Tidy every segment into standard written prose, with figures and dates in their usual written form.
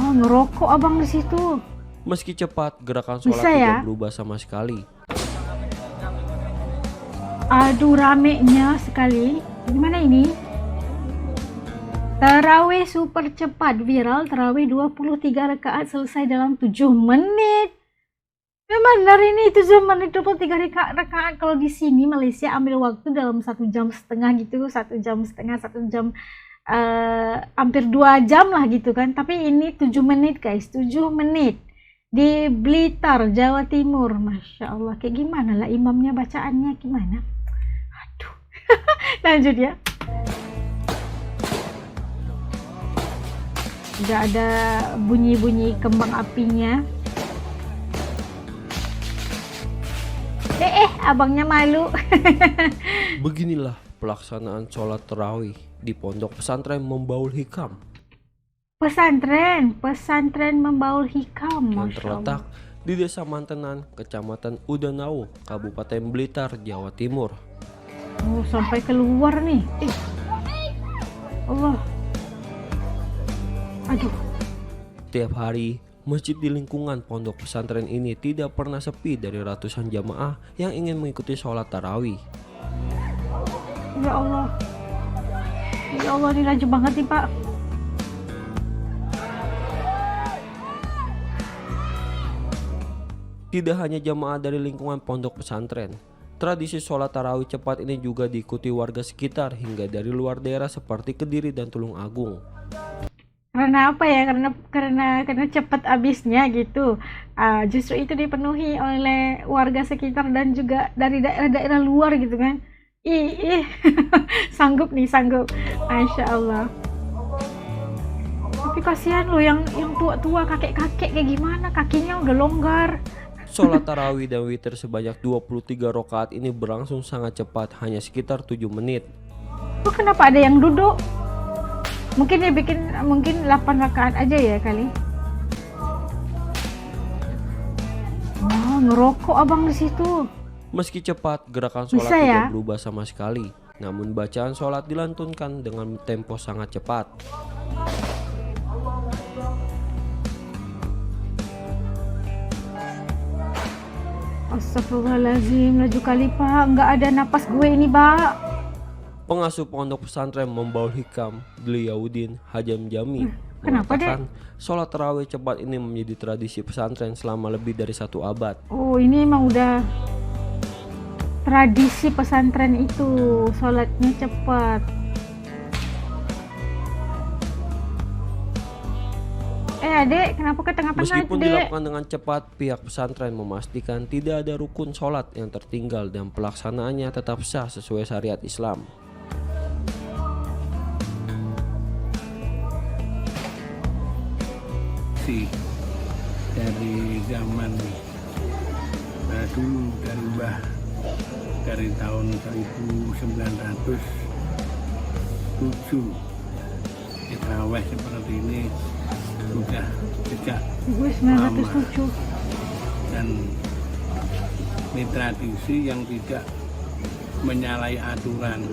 Oh, ngerokok abang di situ. Meski cepat, gerakan sholat Bisa ya? tidak berubah sama sekali. Aduh, ramenya sekali. Gimana ini? Tarawih super cepat viral. Tarawih 23 rakaat selesai dalam 7 menit. Memang dari ini 7 menit 23 rakaat. Kalau di sini Malaysia ambil waktu dalam 1,5 jam gitu, 1,5 jam, 1 jam, hampir 2 jam lah gitu kan. Tapi ini 7 menit guys, 7 menit di Blitar, Jawa Timur. Masya Allah, kayak gimana lah imamnya, bacaannya gimana? Aduh, lanjut ya. Udah ada bunyi-bunyi kembang apinya. Abangnya malu. Beginilah pelaksanaan sholat tarawih di pondok pesantren Membaul Hikam Pesantren Membaul Hikam yang Masya terletak Allah. di Desa Mantenan, Kecamatan Udanau, Kabupaten Blitar, Jawa Timur. Oh, sampai keluar nih. Allah. Aduh. Tiap hari, masjid di lingkungan pondok pesantren ini tidak pernah sepi dari ratusan jamaah yang ingin mengikuti sholat tarawih. Ya Allah. Ya Allah, ini laju banget nih Pak. Tidak hanya jamaah dari lingkungan pondok pesantren, tradisi sholat tarawih cepat ini juga diikuti warga sekitar hingga dari luar daerah seperti Kediri dan Tulung Agung. Karena apa ya? Karena cepat habisnya gitu. Justru itu dipenuhi oleh warga sekitar dan juga dari daerah-daerah luar gitu kan. Ih. Sanggup. Masya Allah. Tapi kasihan loh yang tua-tua, kakek-kakek kayak gimana, kakinya udah longgar. Sholat tarawih dan witir sebanyak 23 rakaat ini berlangsung sangat cepat, hanya sekitar 7 menit. Kok kenapa ada yang duduk? Mungkin dia bikin 8 rakaat aja ya kali. Oh, ngerokok abang di situ. Meski cepat, gerakan sholat Bisa ya? tidak berubah sama sekali. Namun bacaan sholat dilantunkan dengan tempo sangat cepat. Astagfirullahaladzim, laju kali Pak. Nggak ada napas gue ini Pak. Pengasuh pondok pesantren Membaul Hikam, Dliyaudin Hajam Jami, Kenapa, mengatakan sholat tarawih cepat ini menjadi tradisi pesantren selama lebih dari 1 abad. Oh, ini emang udah tradisi pesantren itu, sholatnya cepat. Adek, kenapa ke tengah-tengah itu, Meskipun Dek? dilakukan dengan cepat, pihak pesantren memastikan tidak ada rukun sholat yang tertinggal dan pelaksanaannya tetap sah sesuai syariat Islam. Dari zaman dulu, dari tahun 1907 tarawih seperti ini sudah sejak lama, 1907. dan ini tradisi yang tidak menyalahi aturan,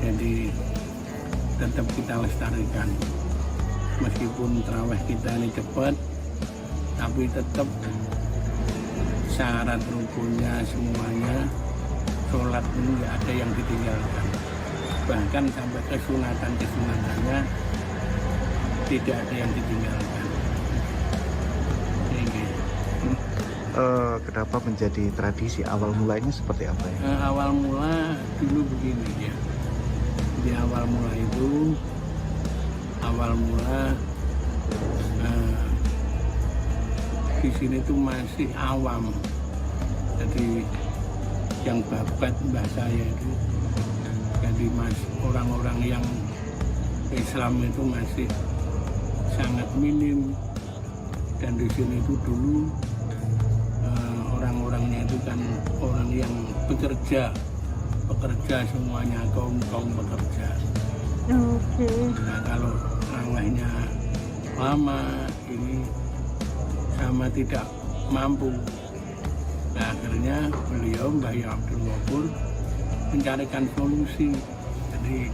jadi tetap kita lestarikan. Meskipun tarawih kita ini cepat, tapi tetap syarat rukunnya semuanya, sholat ini nggak ada yang ditinggalkan. Bahkan sampai kesunatannya tidak ada yang ditinggalkan. Kenapa menjadi tradisi? Awal mulanya seperti apa ya? Awal mula dulu begini ya. Di awal mula di sini tuh masih awam. Jadi yang babat mbah saya itu, jadi orang-orang yang Islam itu masih sangat minim, dan di sini itu dulu orang-orangnya itu kan orang yang pekerja semuanya, kaum pekerja. Oke. Nah, kalau tarawihnya lama ini sama tidak mampu, nah, akhirnya beliau Mbah Abdul Ghafur mencarikan solusi. Jadi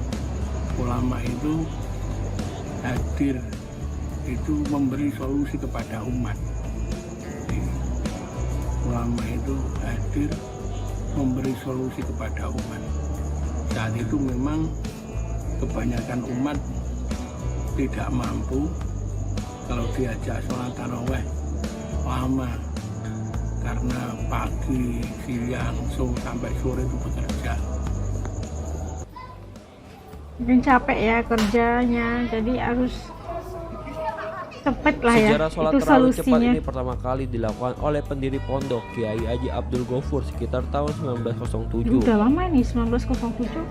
ulama itu hadir itu memberi solusi kepada umat. Jadi, ulama itu hadir memberi solusi kepada umat. Saat itu memang kebanyakan umat tidak mampu kalau diajak sholat taraweh lama, karena pagi, siang, sampai sore itu bekerja. Mungkin capek ya kerjanya, jadi harus cepet lah ya. Sejarah sholat Itu tarawih cepat solusinya. ini pertama kali dilakukan oleh pendiri pondok Kiai Haji Abdul Ghafur sekitar tahun 1907. Udah lama nih, 1907.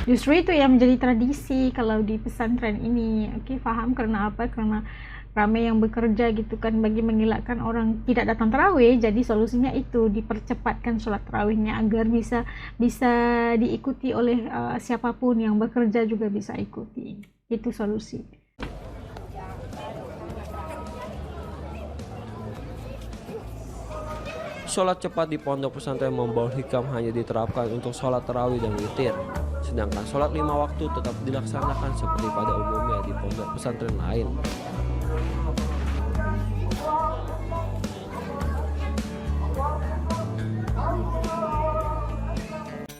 Justru itu yang menjadi tradisi kalau di pesantren ini. Oke, paham karena apa? Karena ramai yang bekerja gitu kan, bagi mengelakkan orang tidak datang tarawih. Jadi solusinya itu dipercepatkan sholat tarawihnya agar bisa diikuti oleh siapapun yang bekerja juga bisa ikuti. Itu solusi. Sholat cepat di pondok pesantren Membaul Hikam hanya diterapkan untuk sholat tarawih dan witir. Sedangkan sholat 5 waktu tetap dilaksanakan seperti pada umumnya di pondok pesantren lain.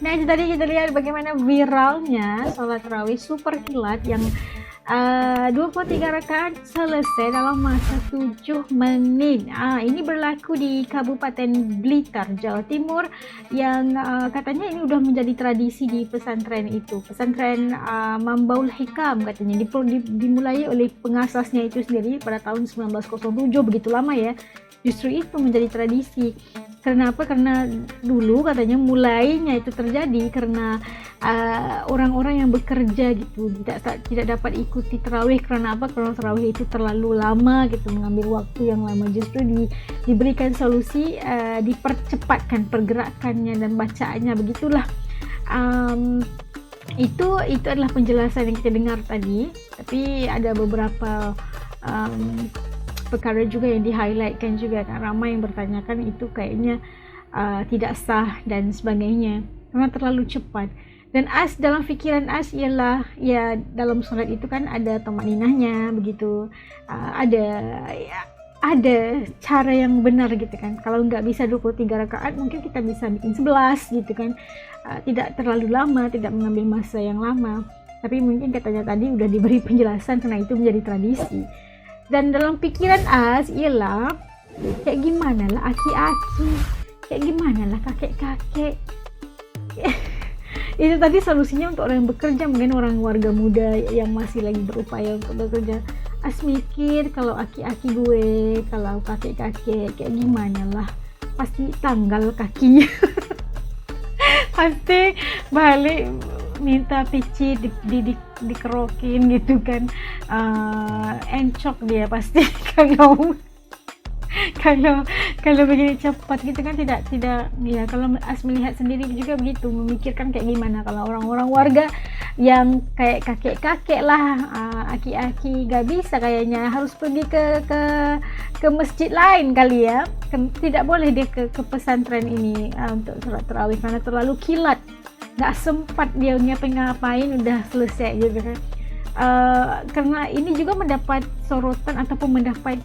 Nah, itu tadi kita lihat bagaimana viralnya sholat tarawih super kilat yang 23 rakaat selesai dalam masa 7 menit. Ini berlaku di Kabupaten Blitar, Jawa Timur, yang katanya ini udah menjadi tradisi di pesantren itu. Pesantren Membaul Hikam katanya dimulai oleh pengasasnya itu sendiri pada tahun 1907, begitu lama ya. Justru itu menjadi tradisi. Kenapa? Karena dulu katanya mulainya itu terjadi karena orang-orang yang bekerja gitu tidak dapat ikuti tarawih. Karena apa? Karena tarawih itu terlalu lama gitu, mengambil waktu yang lama. Justru diberikan solusi, dipercepatkan pergerakannya dan bacaannya, begitulah. Itu adalah penjelasan yang kita dengar tadi. Tapi ada beberapa perkara juga yang di-highlightkan juga kan, ramai yang bertanyakan itu kayaknya tidak sah dan sebagainya karena terlalu cepat. Dan dalam fikiran ialah ya dalam sholat itu kan ada tamakninahnya begitu, ada cara yang benar gitu kan. Kalau nggak bisa 23 rakaat mungkin kita bisa bikin 11 gitu kan, tidak terlalu lama, tidak mengambil masa yang lama. Tapi mungkin katanya tadi udah diberi penjelasan karena itu menjadi tradisi. Dan dalam pikiran ialah kayak gimana lah aki-aki, kayak gimana lah kakek-kakek. Itu tadi solusinya untuk orang yang bekerja, mungkin orang warga muda yang masih lagi berupaya untuk bekerja. Mikir kalau aki-aki gue, kalau kakek-kakek kayak gimana lah, pasti tanggal kakinya. Pasti balik minta pici dikerokin gitu kan, encok dia pasti kalau begini cepat gitu kan, tidak ya. Kalau melihat sendiri juga begitu, memikirkan kayak gimana kalau orang-orang warga yang kayak kakek-kakek lah, aki-aki gak bisa kayaknya, harus pergi ke masjid lain kali ya, tidak boleh dia ke pesantren ini untuk sholat tarawih karena terlalu kilat. Nggak sempat dia ngapain udah selesai gitu kan. Karena ini juga mendapat sorotan ataupun mendapat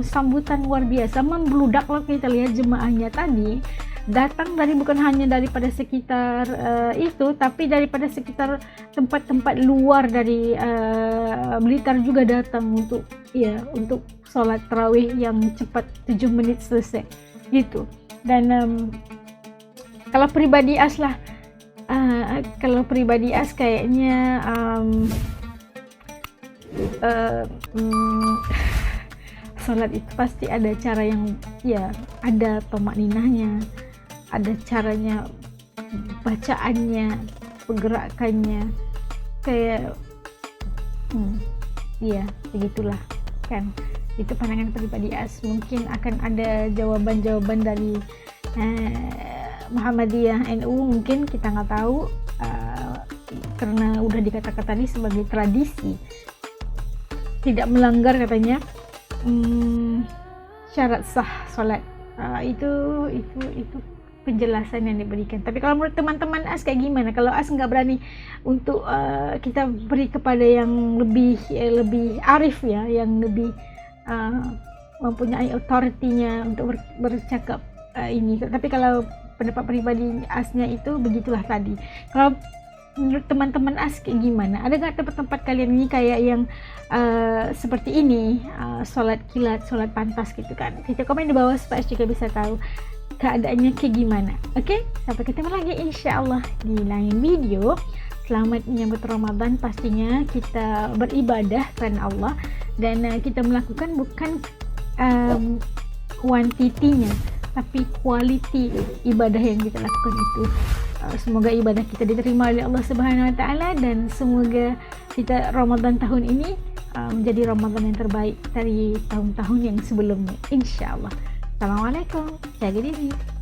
sambutan luar biasa, membludak. Kalau kita lihat jemaahnya tadi datang bukan hanya daripada sekitar itu, tapi daripada sekitar tempat-tempat luar dari Blitar juga datang untuk sholat tarawih yang cepat 7 menit selesai gitu. Dan kalau pribadi kayaknya sholat itu pasti ada cara yang ada tamakninahnya, ada caranya, bacaannya, pergerakannya, kayak begitulah kan. Itu pandangan pribadi mungkin akan ada jawaban-jawaban dari Muhammadiyah NU, mungkin kita nggak tahu, karena udah dikatakan tadi sebagai tradisi, tidak melanggar katanya syarat sah sholat. Itu penjelasan yang diberikan. Tapi kalau menurut teman-teman As kayak gimana? Kalau As nggak berani untuk kita beri kepada yang lebih arif ya, yang lebih mempunyai authority-nya untuk bercakap ini. Tapi kalau pendapat pribadi Asnya itu begitulah tadi. Kalau menurut teman-teman As kayak gimana? Ada nggak tempat-tempat kalian ini kayak yang seperti ini, sholat kilat, sholat pantas gitu kan? Kita komen di bawah supaya As juga bisa tahu keadaannya kayak gimana. Oke, sampai ketemu lagi insyaallah di lain video. Selamat menyambut Ramadan, pastinya kita beribadah karena Allah dan kita melakukan bukan kuantitinya tapi quality ibadah yang kita lakukan itu. Semoga ibadah kita diterima oleh Allah Subhanahu wa taala dan semoga kita Ramadan tahun ini menjadi Ramadan yang terbaik dari tahun-tahun yang sebelumnya insyaallah. Assalamualaikum, jaga diri.